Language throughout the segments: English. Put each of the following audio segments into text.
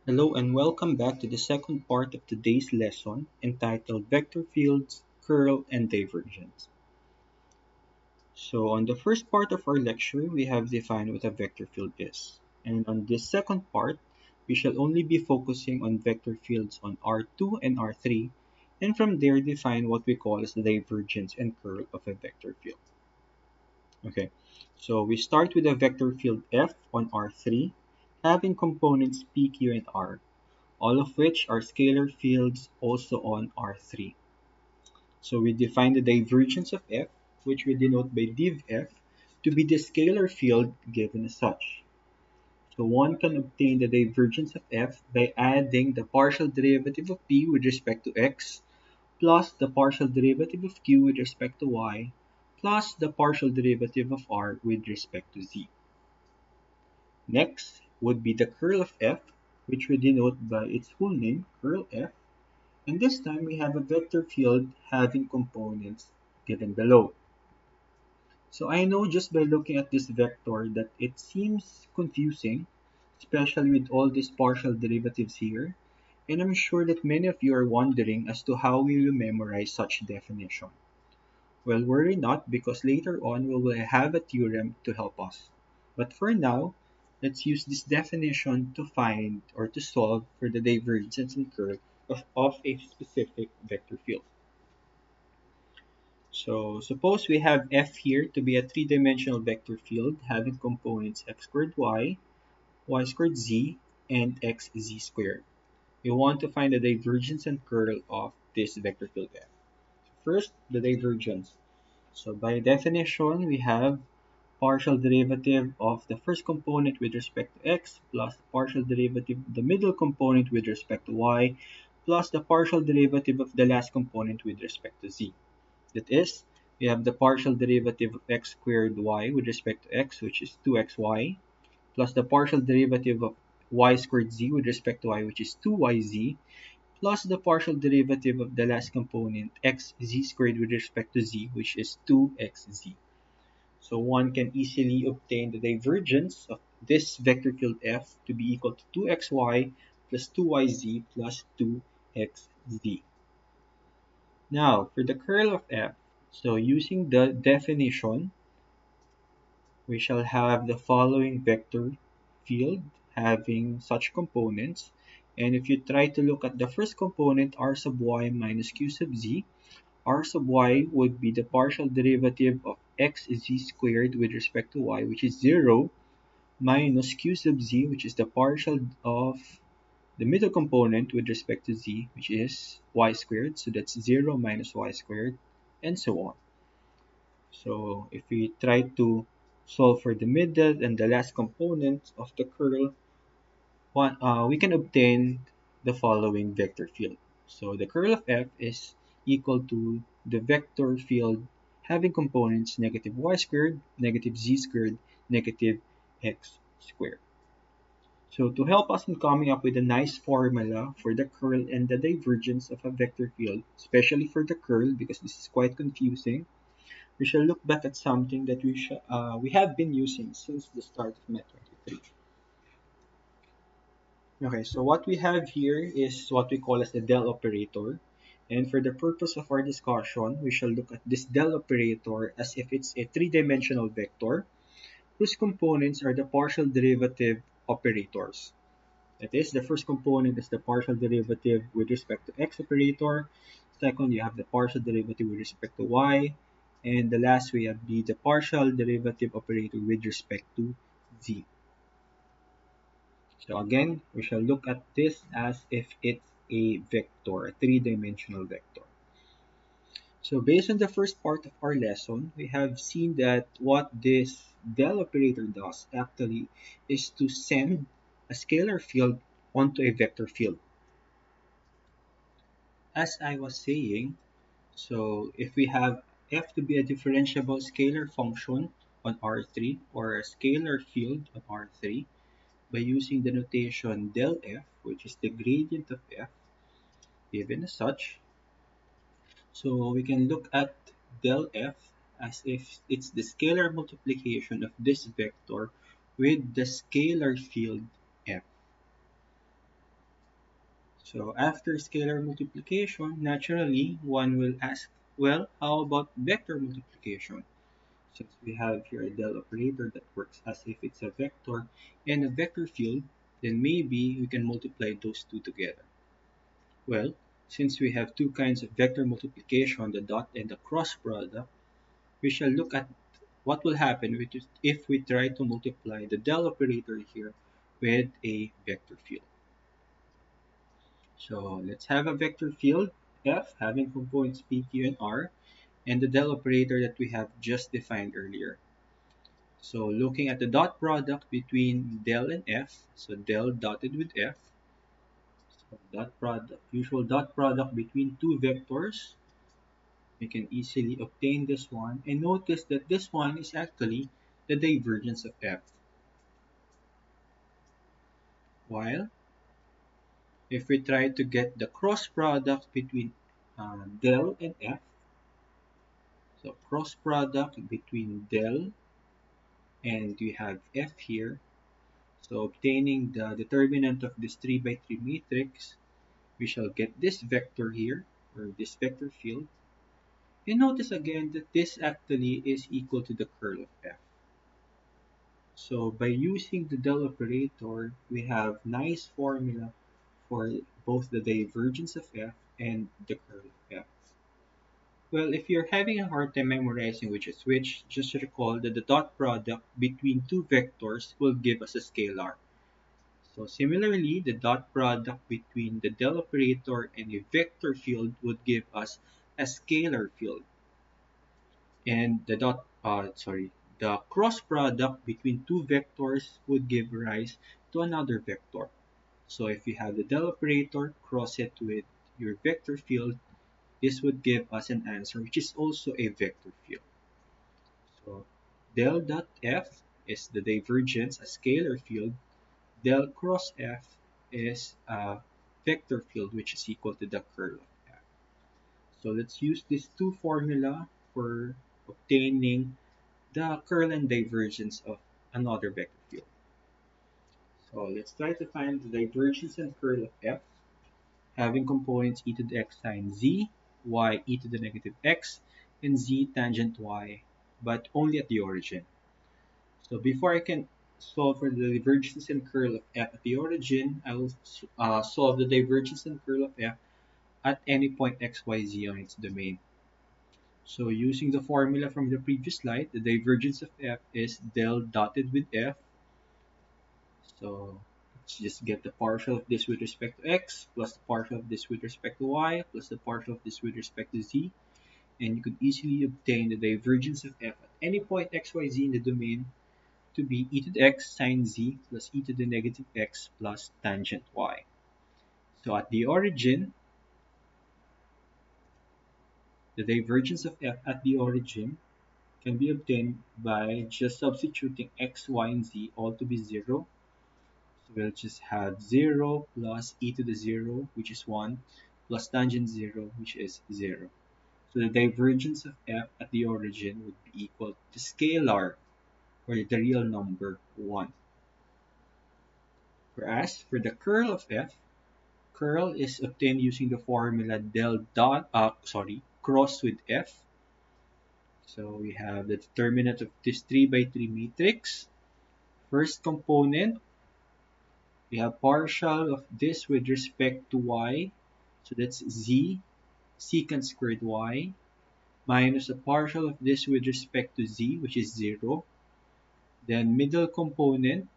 Hello and welcome back to the second part of today's lesson entitled Vector Fields, Curl, and Divergence. So on the first part of our lecture, we have defined what a vector field is. And on this second part, we shall only be focusing on vector fields on R2 and R3, and from there define what we call as the divergence and curl of a vector field. Okay, so we start with a vector field F on R3, having components P, Q, and R, all of which are scalar fields also on R3. So we define the divergence of F, which we denote by div F, to be the scalar field given as such. So one can obtain the divergence of F by adding the partial derivative of P with respect to X plus the partial derivative of Q with respect to Y plus the partial derivative of R with respect to Z. Next would be the curl of F, which we denote by its full name, curl F. And this time we have a vector field having components given below. So I know just by looking at this vector that it seems confusing, especially with all these partial derivatives here. And I'm sure that many of you are wondering as to how we will memorize such definition. Well, worry not because later on we will have a theorem to help us. But for now, let's use this definition to find or to solve for the divergence and curl of a specific vector field. So suppose we have F here to be a three-dimensional vector field having components x squared y squared z, and xz squared. We want to find the divergence and curl of this vector field F. First, the divergence. So by definition, we have partial derivative of the first component with respect to x plus partial derivative of the middle component with respect to y plus the partial derivative of the last component with respect to z. That is, we have the partial derivative of x squared y with respect to x, which is 2xy, plus the partial derivative of y squared z with respect to y, which is 2yz, plus the partial derivative of the last component xz squared with respect to z, which is 2xz. So one can easily obtain the divergence of this vector field f to be equal to 2xy plus 2yz plus 2xz. Now, for the curl of f, so using the definition, we shall have the following vector field having such components. And if you try to look at the first component, r sub y minus q sub z, r sub y would be the partial derivative of xz squared with respect to y, which is 0, minus q sub z, which is the partial of the middle component with respect to z, which is y squared. So that's 0 minus y squared, and so on. So if we try to solve for the middle and the last component of the curl, we can obtain the following vector field. So the curl of f is equal to the vector field having components negative y squared, negative z squared, negative x squared. So to help us in coming up with a nice formula for the curl and the divergence of a vector field, especially for the curl because this is quite confusing, we shall look back at something that we have been using since the start of Met 23. Okay, so what we have here is what we call as the del operator. And for the purpose of our discussion, we shall look at this del operator as if it's a three-dimensional vector whose components are the partial derivative operators. That is, the first component is the partial derivative with respect to x operator. Second, you have the partial derivative with respect to y. And the last, we have the partial derivative operator with respect to z. So again, we shall look at this as if it's a vector, a three-dimensional vector. So based on the first part of our lesson, we have seen that what this del operator does actually is to send a scalar field onto a vector field. As I was saying, so if we have f to be a differentiable scalar function on R3 or a scalar field on R3 by using the notation del f, which is the gradient of f given as such, so we can look at del f as if it's the scalar multiplication of this vector with the scalar field f. So after scalar multiplication, naturally one will ask, well, how about vector multiplication? Since we have here a del operator that works as if it's a vector and a vector field, then maybe we can multiply those two together. Well, since we have two kinds of vector multiplication, the dot and the cross product, we shall look at what will happen if we try to multiply the del operator here with a vector field. So let's have a vector field f having components p, q, and r, and the del operator that we have just defined earlier. So looking at the dot product between del and f, so del dotted with f, so dot product, usual dot product between two vectors, we can easily obtain this one. And notice that this one is actually the divergence of f. While if we try to get the cross product between del and f, so cross product between del and we have f here, so obtaining the determinant of this 3 by 3 matrix, we shall get this vector here, or this vector field. And notice again that this actually is equal to the curl of f. So by using the del operator, we have nice formula for both the divergence of f and the curl of f. Well, if you're having a hard time memorizing which is which, just recall that the dot product between two vectors will give us a scalar. So similarly, the dot product between the del operator and a vector field would give us a scalar field. And the cross product between two vectors would give rise to another vector. So if you have the del operator, cross it with your vector field, this would give us an answer which is also a vector field. So del dot f is the divergence, a scalar field. Del cross f is a vector field which is equal to the curl of f. So let's use these two formula for obtaining the curl and divergence of another vector field. So let's try to find the divergence and curl of f having components e to the x sine z, y e to the negative x, and z tangent y, but only at the origin. So before I can solve for the divergence and curl of f at the origin, I will solve the divergence and curl of f at any point x, y, z on its domain. So using the formula from the previous slide, the divergence of f is del dotted with f. So let's just get the partial of this with respect to x plus the partial of this with respect to y plus the partial of this with respect to z. And you could easily obtain the divergence of f at any point x, y, z in the domain to be e to the x sine z plus e to the negative x plus tangent y. So at the origin, the divergence of f at the origin can be obtained by just substituting x, y, and z all to be 0. So we'll just have 0 plus e to the 0, which is 1, plus tangent 0, which is 0. So the divergence of f at the origin would be equal to scalar, or the real number 1. Whereas for the curl of f, curl is obtained using the formula cross with f. So we have the determinant of this 3 by 3 matrix. First component, we have partial of this with respect to y. So that's z secant squared y minus a partial of this with respect to z, which is 0. Then middle component,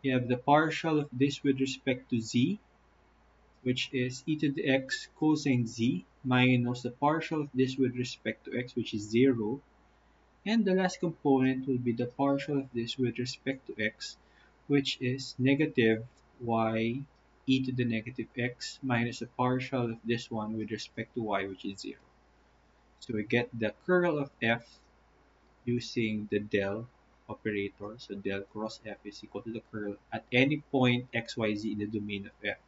you have the partial of this with respect to z, which is e to the x cosine z minus the partial of this with respect to x, which is 0. And the last component will be the partial of this with respect to x, which is negative y e to the negative x minus the partial of this one with respect to y, which is 0. So we get the curl of f using the del operator. So del cross f is equal to the curl at any point x, y, z in the domain of f.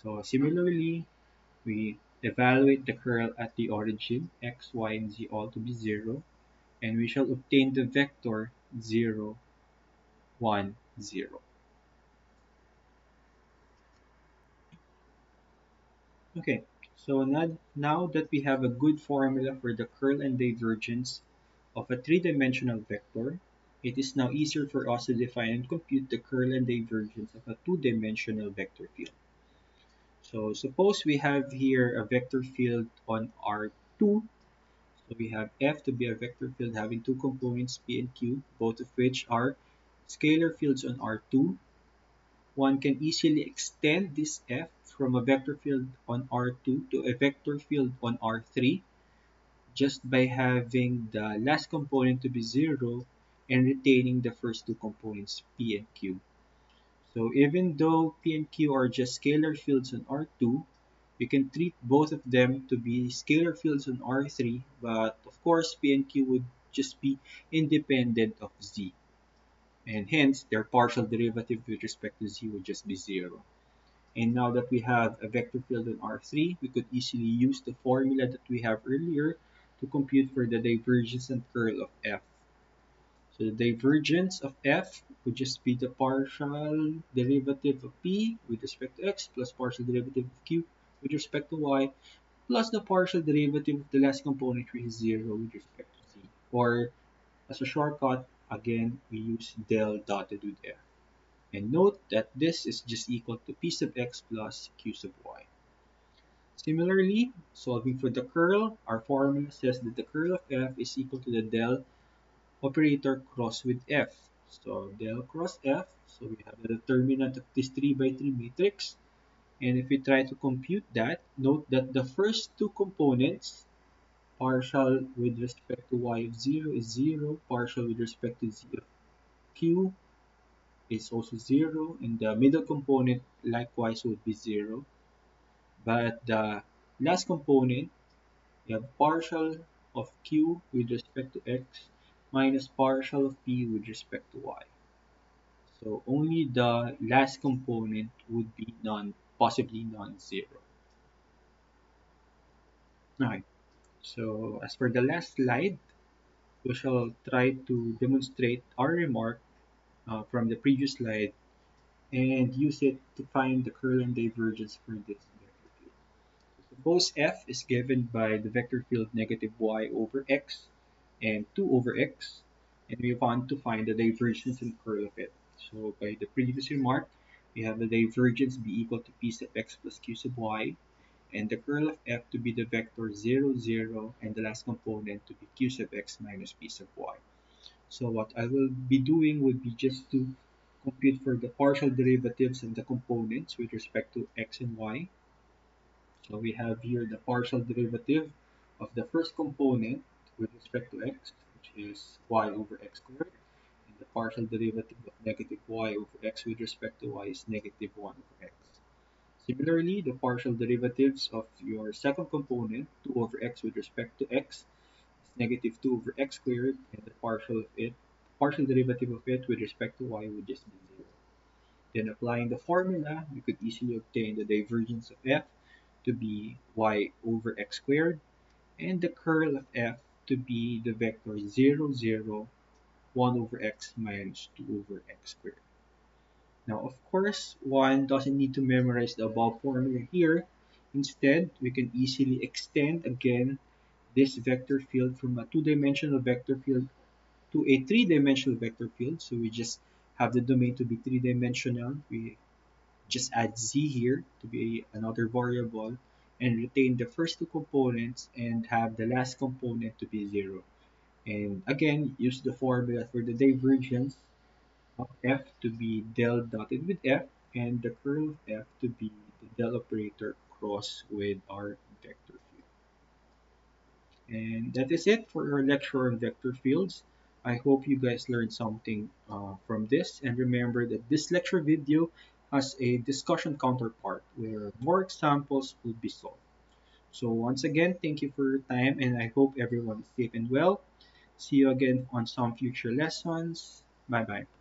So similarly, we evaluate the curl at the origin, x, y, and z all to be 0, and we shall obtain the vector 0, 1, 0. Okay, so now that we have a good formula for the curl and divergence of a three-dimensional vector, it is now easier for us to define and compute the curl and divergence of a two-dimensional vector field. So suppose we have here a vector field on R2. So we have F to be a vector field having two components, P and Q, both of which are scalar fields on R2. One can easily extend this F from a vector field on R2 to a vector field on R3 just by having the last component to be 0 and retaining the first two components, P and Q. So even though P and Q are just scalar fields on R2, we can treat both of them to be scalar fields on R3, but of course P and Q would just be independent of Z, and hence their partial derivative with respect to Z would just be 0. And now that we have a vector field on R3, we could easily use the formula that we have earlier to compute for the divergence and curl of F. So the divergence of F would just be the partial derivative of P with respect to X plus partial derivative of Q with respect to Y plus the partial derivative of the last component, which is 0 with respect to Z. Or as a shortcut, again, we use del dotted with F. And note that this is just equal to P sub X plus Q sub Y. Similarly, solving for the curl, our formula says that the curl of F is equal to the del operator cross with F. So del cross F, so we have the determinant of this 3 by 3 matrix. And if we try to compute that, note that the first two components, partial with respect to y of 0 is 0, partial with respect to z of q is also 0, and the middle component likewise would be 0. But the last component, we have partial of q with respect to x minus partial of p with respect to y. So only the last component would be possibly non-zero. Alright, so as for the last slide, we shall try to demonstrate our remark from the previous slide and use it to find the curl and divergence for this vector field. Suppose f is given by the vector field negative y over x and 2 over x, and we want to find the divergence and curl of it. So by the previous remark, we have the divergence be equal to p sub x plus q sub y, and the curl of f to be the vector 0, 0, and the last component to be q sub x minus p sub y. So what I will be doing would be just to compute for the partial derivatives and the components with respect to x and y. So we have here the partial derivative of the first component with respect to x, which is y over x squared, and the partial derivative of negative y over x with respect to y is negative 1 over x. Similarly, the partial derivatives of your second component, 2 over x with respect to x, is negative 2 over x squared, and the partial derivative of it with respect to y would just be 0. Then applying the formula, we could easily obtain the divergence of f to be y over x squared, and the curl of f to be the vector 0, 0, 1 over x minus 2 over x squared. Now, of course, one doesn't need to memorize the above formula here. Instead, we can easily extend again this vector field from a two-dimensional vector field to a three-dimensional vector field. So we just have the domain to be three-dimensional. We just add z here to be another variable and retain the first two components and have the last component to be 0. And again, use the formula for the divergence of f to be del dotted with f and the curl of f to be the del operator cross with our vector field. And that is it for our lecture on vector fields. I hope you guys learned something from this, and remember that this lecture video has a discussion counterpart where more examples will be solved. So once again, thank you for your time, and I hope everyone is safe and well. See you again on some future lessons. Bye bye.